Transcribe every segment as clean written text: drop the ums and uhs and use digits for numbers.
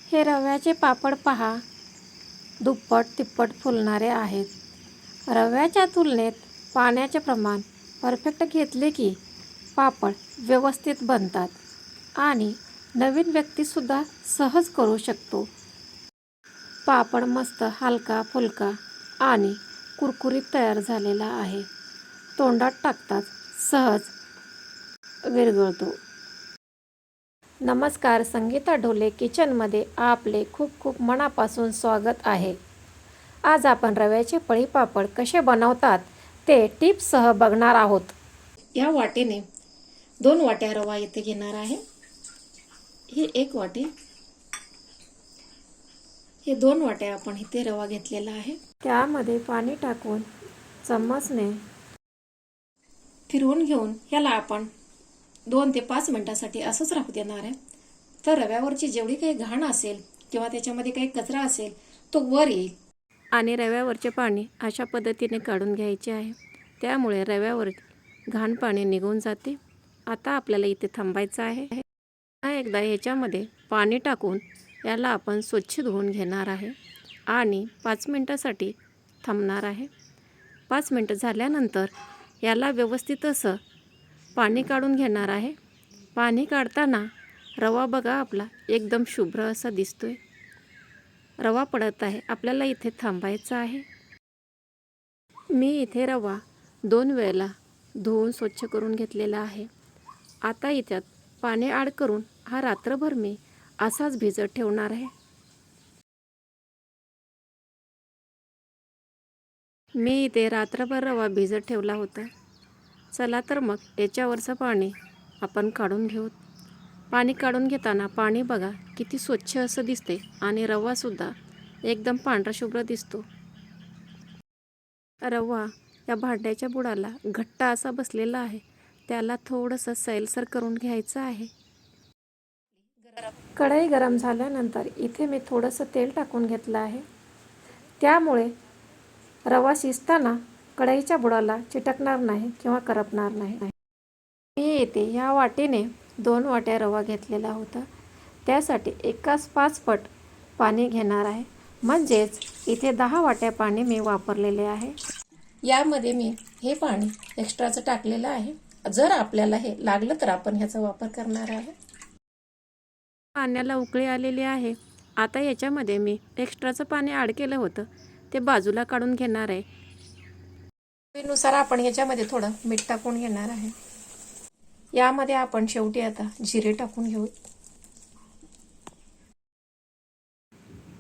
हे रव्याचे पापड पहा, दुप्पट तिप्पट फुलणारे आहेत. रव्याच्या तुलनेत पाण्याचे प्रमाण परफेक्ट घेतले की पापड व्यवस्थित बनतात आणि नवीन व्यक्तीसुद्धा सहज करू शकतो. पापड मस्त हलका फुलका आणि कुरकुरीत तयार झालेला आहे. तोंडात टाकताच सहज विरघळतो. नमस्कार, संगीता ढोले किचनमध्ये आपले खूप खूप मनापासून स्वागत आहे. आज आपण रव्याचे पळी पापड कसे बनवतात ते टिप्ससह बघणार आहोत. या वाटीने 2 वाट्या रवा इथे घेणार आहे. ही 1 वाटी, हे 2 वाट्या आपण इथे रवा घेतलेला आहे. त्यामध्ये पाणी टाकून चम्मचने फिरवून घेऊन याला आपण 2 ते 5 मिनिटांसाठी असंच राहू देणार आहे. तर रव्यावरची जेवढी काही घाण असेल किंवा त्याच्यामध्ये काही कचरा असेल तो वर येईल आणि रव्यावरचे पाणी अशा पद्धतीने काढून घ्यायचे आहे. त्यामुळे रव्यावर घाण पाणी निघून जाते. आता आपल्याला इथे थांबायचं आहे. एकदा ह्याच्यामध्ये पाणी टाकून याला आपण स्वच्छ धुवून घेणार आहे आणि 5 मिनिटासाठी थांबणार आहे. 5 मिनिटं झाल्यानंतर याला व्यवस्थित असं पाणी काढून घेणार आहे. पाणी काढताना रवा बघा आपला एकदम शुभ्र असा दिसतोय. रवा पडत आहे. आपल्याला इथे थांबायचं आहे. मी इथे रवा 2 वेळेला धुवून स्वच्छ करून घेतलेला आहे. आता याच्यात पाणी ॲड करून हा रात्रभर मी असाच भिजत ठेवणार आहे. मी इथे रात्रभर रवा भिजत ठेवला होता. चला तर मग याच्यावरचं पाणी आपण काढून घेऊ. पाणी काढून घेताना पाणी बघा किती स्वच्छ असं दिसते आणि रवासुद्धा एकदम पांढरा शुभ्र दिसतो. रवा या भांड्याच्या बुडाला घट्ट असा बसलेला आहे. त्याला थोडंसं सैलसर करून घ्यायचं आहे. कढई गरम झाल्यानंतर इथे मी थोडंसं तेल टाकून घेतलं आहे. त्यामुळे रवा शिजताना कढईच्या बुडाला चिटकणार नाही किंवा करपणार नाही. मी इथे या वाटीने 2 वाट्या रवा घेतलेला होता. त्यासाठी 1/5 पट पाणी घेणार आहे. म्हणजेच इथे 10 वाट्या पाणी मी वापरलेले आहे. यामध्ये मी हे पाणी एक्स्ट्राचं टाकलेलं आहे. जर आपल्याला हे लागलं तर आपण ह्याचा वापर करणार आहे. पाण्याला उकळी आलेली आहे. आता याच्यामध्ये मी एक्स्ट्राचं पाणी ॲड केलं होतं ते बाजूला काढून घेणार आहे. चवीनुसार आपण याच्यामध्ये थोडं मीठ टाकून घेणार आहे. यामध्ये आपण शेवटी आता जिरे टाकून घेऊ.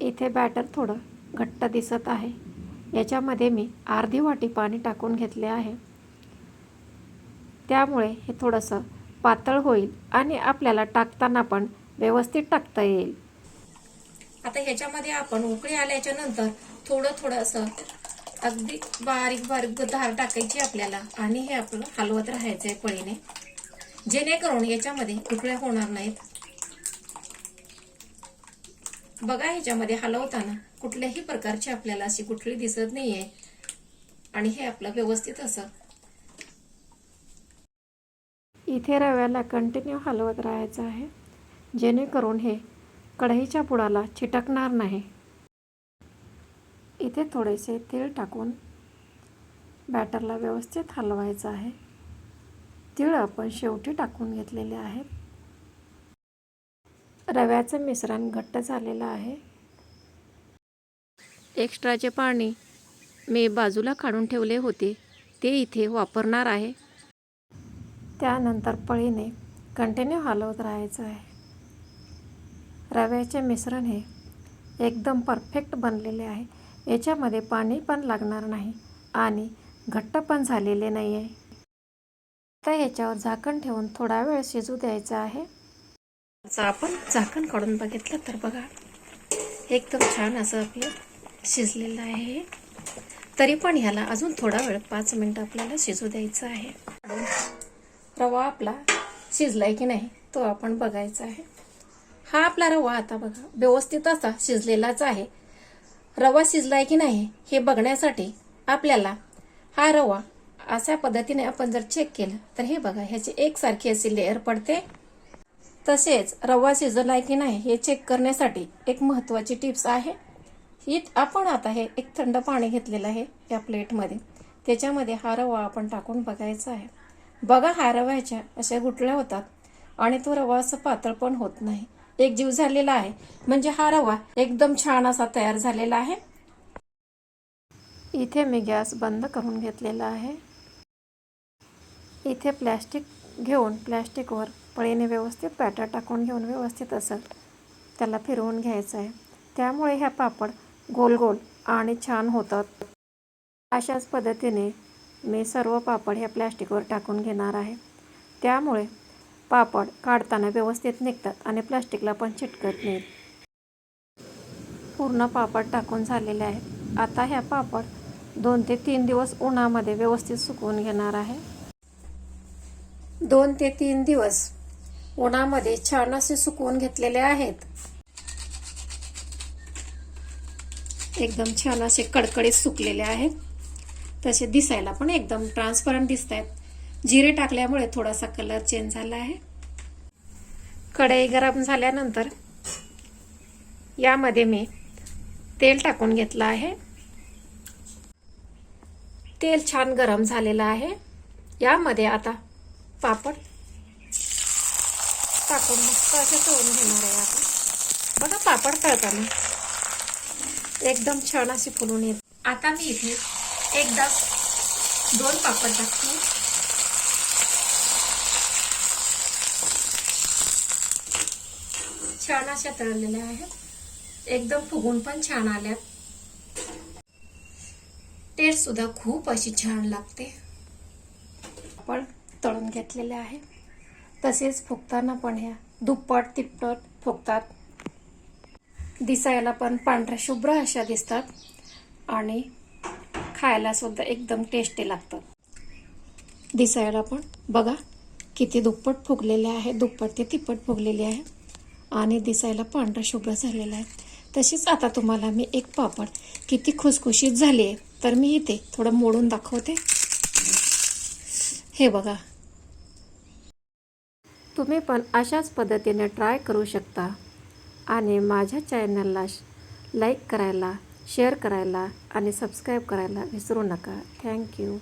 इथे बॅटर थोडं घट्ट दिसत आहे. याच्यामध्ये मी अर्धी वाटी पाणी टाकून घेतले आहे. त्यामुळे हे थोडंसं पातळ होईल आणि आपल्याला टाकताना पण व्यवस्थित टाकता येईल. आता ह्याच्यामध्ये आपण उकळी आल्याच्या नंतर थोडं असं अगदी बारीक बारीक धार टाकायची आपल्याला आणि हे आपलं हलवत राहायचं आहे पळीने, जेणेकरून याच्यामध्ये उकळ्या होणार नाहीत. बघा ह्याच्यामध्ये हलवताना कुठल्याही प्रकारची आपल्याला अशी गुठळी दिसत नाहीये आणि हे आपलं व्यवस्थित असं इथे रव्याला कंटिन्यू हलवत राहायचं आहे, जेणेकरून हे कढईच्या बुडाला चिटकणार नाही. इथे थोडेसे तेल टाकून बॅटरला व्यवस्थित हलवायचं आहे. तीळ आपण शेवटी टाकून घेतलेले आहेत. रव्याचं मिश्रण घट्ट झालेलं आहे. एक्स्ट्राचे पाणी मी बाजूला काढून ठेवले होते ते इथे वापरणार आहे. त्यानंतर पळीने कंटिन्यू हलवत राहायचं आहे. रव्याचे मिश्रण हे एकदम परफेक्ट बनलेले आहे. याच्यामध्ये पाणी पण लागणार नाही आणि घट्ट पण झालेले नाही आहे. आता याच्यावर झाकण ठेवून थोडा वेळ शिजू द्यायचा आहे. आपण झाकण काढून बघितलं तर बघा एकदम छान असं आपलं शिजलेलं आहे. तरी पण ह्याला अजून थोडा वेळ 5 मिनिटं आपल्याला शिजू द्यायचं आहे. रवा आपला शिजलाय की नाही तो आपण बघायचा आहे. हा आपला रवा आता बघा व्यवस्थित असा शिजलेलाच आहे. रवा शिजलाय की नाही हे बघण्यासाठी आपल्याला हा रवा अशा पद्धतीने आपण जर चेक केलं तर हे बघा ह्याची एकसारखी अशी लेअर पडते तसेच रवा शिजला आहे की नाही हे चेक करण्यासाठी एक महत्त्वाची टिप्स आहे. ही आपण आता हे एक थंड पाणी घेतलेलं आहे या प्लेटमध्ये. त्याच्यामध्ये हा रवा आपण टाकून बघायचा आहे. बघा, हा रव्याच्या अशा गुठळ्या होतात आणि तो रवा असं पातळ पण होत नाही. एक जीव झालेला आहे म्हणजे हा रवा एकदम छान असा तयार झालेला आहे. इथे मी गॅस बंद करून घेतलेला आहे. इथे प्लॅस्टिक घेऊन प्लॅस्टिकवर पळीने व्यवस्थित बॅटर टाकून घेऊन व्यवस्थित असं त्याला फिरवून घ्यायचं आहे. त्यामुळे ह्या पापड गोल गोल आणि छान होतात. अशाच पद्धतीने मी सर्व पापड ह्या प्लॅस्टिकवर टाकून घेणार आहे. त्यामुळे पापड काढताना व्यवस्थित निघतात आणि प्लॅस्टिकला पण चिटकत नाहीत. पूर्ण पापड टाकून झालेले आहेत. आता ह्या पापड 2 ते 3 दिवस उन्हामध्ये व्यवस्थित सुकवून घेणार आहे. 2 ते 3 दिवस उन्हामध्ये छान असे सुकवून घेतलेले आहेत. एकदम छान असे कडकडीत सुकलेले आहेत. तसे दिसायला पण एकदम ट्रान्सपरंट दिसत आहेत. जिरे टाकल्यामुळे थोडासा कलर चेंज झाला आहे. कढई गरम झाल्यानंतर यामध्ये मी तेल टाकून घेतलं आहे. तेल छान गरम झालेलं आहे. यामध्ये आता पापड टाकून मस्त असे तळून घेणार आहे आपण. बघा, पापड तळताना एकदम छान असे फुलून येत. आता मी इथे एकदा 2 पापड टाकते. छान अशा तळलेल्या आहेत. एकदम फुगून पण छान आल्यात. टेस्ट सुद्धा खूप अशी छान लागते. पापड तळून घेतलेले आहे. तसेच फुगताना पण ह्या दुप्पट तिप्पट फुगतात. दिसायला पण पांढऱ्या शुभ्र अशा दिसतात आणि खायला सुद्धा एकदम टेस्टी लागतात. दिसायला पण बघा किती दुप्पट फुगलेले आहे. दुप्पट ते तिप्पट फुगलेले आहे आणि दिसायला पांढरा शुभ्र झालेला आहे. तशीच आता तुम्हाला मी एक पापड किती खुसखुशीत झाली आहे तर मी इथे थोडं मोडून दाखवते. हे बघा, तुम्ही पण अशाच पद्धतीने ट्राय करू शकता आणि माझ्या चॅनलला लाईक करायला, शेअर करायला आणि सबस्क्राईब करायला विसरू नका. थँक्यू.